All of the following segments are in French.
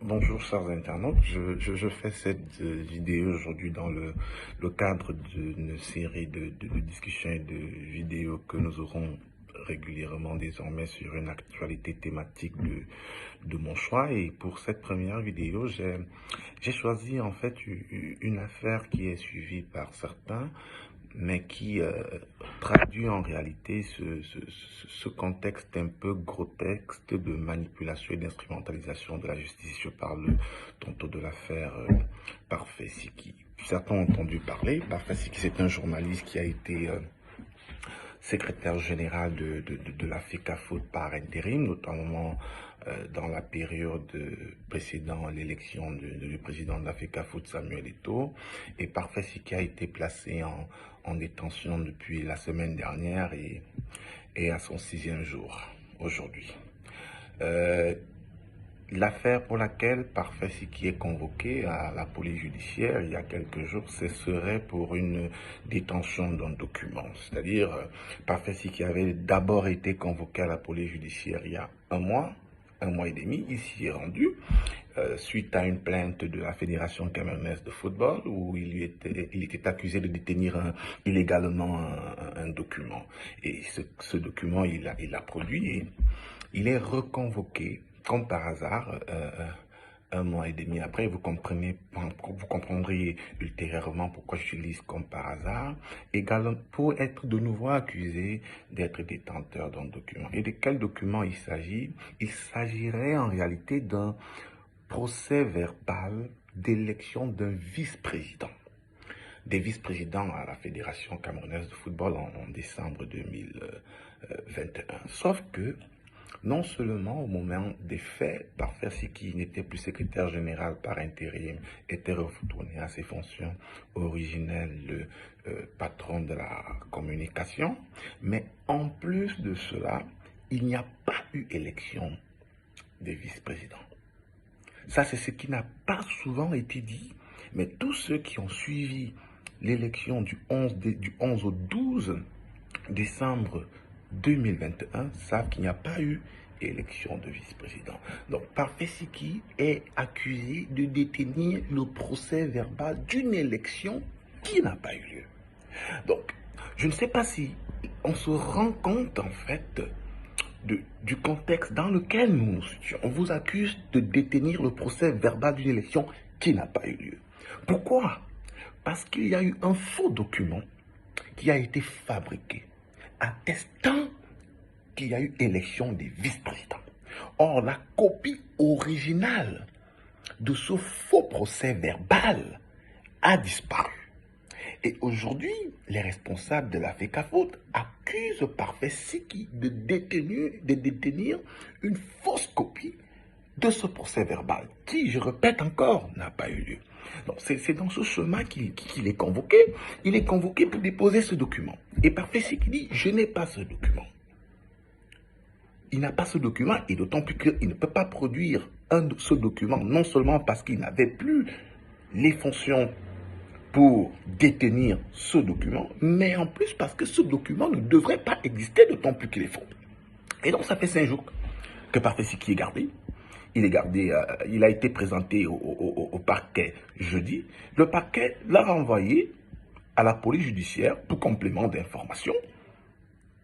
Bonjour chers internautes, je fais cette vidéo aujourd'hui dans le cadre d'une série de discussions et de vidéos que nous aurons régulièrement désormais sur une actualité thématique de mon choix. Et pour cette première vidéo, j'ai choisi en fait une affaire qui est suivie par certains, mais qui traduit en réalité ce contexte un peu grotesque de manipulation et d'instrumentalisation de la justice. Je parle tantôt de l'affaire Parfait Siki. Certains ont entendu parler. Parfait Siki, c'est un journaliste qui a été secrétaire général de la FECAFOOT par intérim, notamment dans la période précédant l'élection du président de la FECAFOOT, Samuel Eto'o. Et Parfait Siki a été placé en détention depuis la semaine dernière et à son 6e jour aujourd'hui. L'affaire pour laquelle Parfait Siki est convoqué à la police judiciaire il y a quelques jours, ce serait pour une détention d'un document. C'est-à-dire, Parfait Siki avait d'abord été convoqué à la police judiciaire il y a un mois et demi. Il s'y est rendu suite à une plainte de la Fédération camerounaise de football où il était accusé de détenir illégalement un document. Et ce document, il l'a produit et il est reconvoqué comme par hasard, un mois et demi après. Vous comprendriez ultérieurement pourquoi j'utilise comme par hasard, également pour être de nouveau accusé d'être détenteur d'un document. Et de quel document il s'agit? Il s'agirait en réalité d'un procès verbal d'élection d'un vice-président. Des vice-présidents à la Fédération camerounaise de football en décembre 2021. Sauf que non seulement au moment des faits, Parfait Siki n'était plus secrétaire général par intérim, était retourné à ses fonctions originelles de patron de la communication, mais en plus de cela, il n'y a pas eu élection des vice-présidents. Ça, c'est ce qui n'a pas souvent été dit, mais tous ceux qui ont suivi l'élection du 11 au 12 décembre 2021 savent qu'il n'y a pas eu élection de vice-président. Donc, Parfait Siki est accusé de détenir le procès verbal d'une élection qui n'a pas eu lieu. Donc, je ne sais pas si on se rend compte, en fait, du contexte dans lequel nous nous situons. On vous accuse de détenir le procès verbal d'une élection qui n'a pas eu lieu. Pourquoi? Parce qu'il y a eu un faux document qui a été fabriqué attestant qu'il y a eu élection des vice-présidents. Or, la copie originale de ce faux procès verbal a disparu. Et aujourd'hui, les responsables de la FECAFOOT accusent Parfait Siki de détenir une fausse copie de ce procès verbal, qui, je répète encore, n'a pas eu lieu. Donc, c'est dans ce chemin qu'il est convoqué. Il est convoqué pour déposer ce document. Et Parfait Siki dit, je n'ai pas ce document. Il n'a pas ce document, et d'autant plus qu'il ne peut pas produire ce document, non seulement parce qu'il n'avait plus les fonctions pour détenir ce document, mais en plus parce que ce document ne devrait pas exister, d'autant plus qu'il est faux. Et donc, ça fait 5 jours que Parfait Siki est gardé. Il a été présenté au parquet jeudi. Le parquet l'a renvoyé à la police judiciaire pour complément d'information.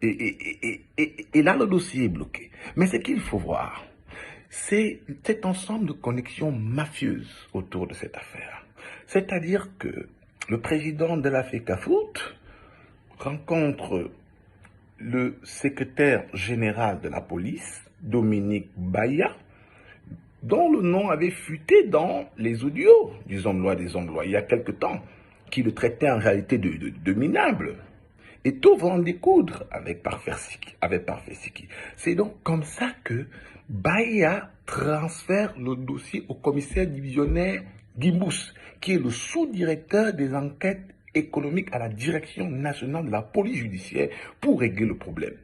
Et là, le dossier est bloqué. Mais ce qu'il faut voir, c'est cet ensemble de connexions mafieuses autour de cette affaire. C'est-à-dire que le président de la FECAFOOT rencontre le secrétaire général de la police, Dominique Baya, dont le nom avait fuité dans les audios des hommes de loi il y a quelque temps, qui le traitait en réalité de minable. Et tout va en découdre avec Parfait Siki. C'est donc comme ça que Baya transfère le dossier au commissaire divisionnaire Gimbous, qui est le sous-directeur des enquêtes économiques à la direction nationale de la police judiciaire, pour régler le problème.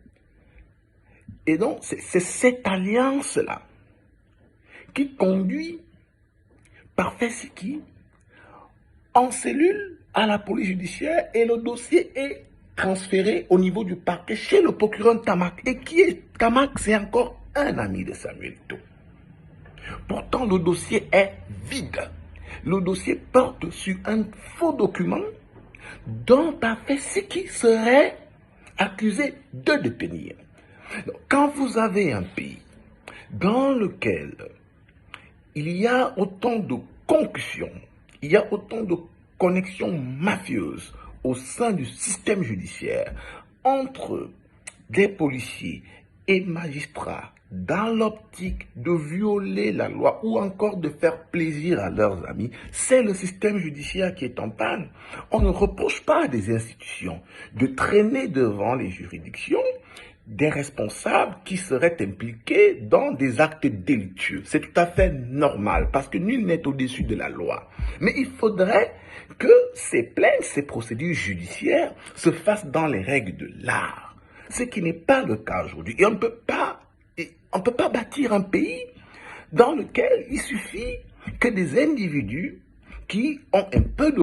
Et donc, c'est cette alliance-là qui conduit Parfait Siki en cellule à la police judiciaire, et le dossier est transféré au niveau du parquet chez le procureur Tamak. Et qui est Tamak? C'est encore un ami de Samuel Eto'o. Pourtant, le dossier est vide. Le dossier porte sur un faux document dont Parfait Siki serait accusé de détenir. Donc, quand vous avez un pays dans lequel il y a autant de concussions, il y a autant de connexions mafieuses au sein du système judiciaire entre des policiers et magistrats dans l'optique de violer la loi ou encore de faire plaisir à leurs amis, c'est le système judiciaire qui est en panne. On ne reproche pas à des institutions de traîner devant les juridictions des responsables qui seraient impliqués dans des actes délictueux. C'est tout à fait normal parce que nul n'est au-dessus de la loi. Mais il faudrait que ces plaintes, ces procédures judiciaires se fassent dans les règles de l'art. Ce qui n'est pas le cas aujourd'hui. Et on ne peut pas bâtir un pays dans lequel il suffit que des individus qui ont un peu de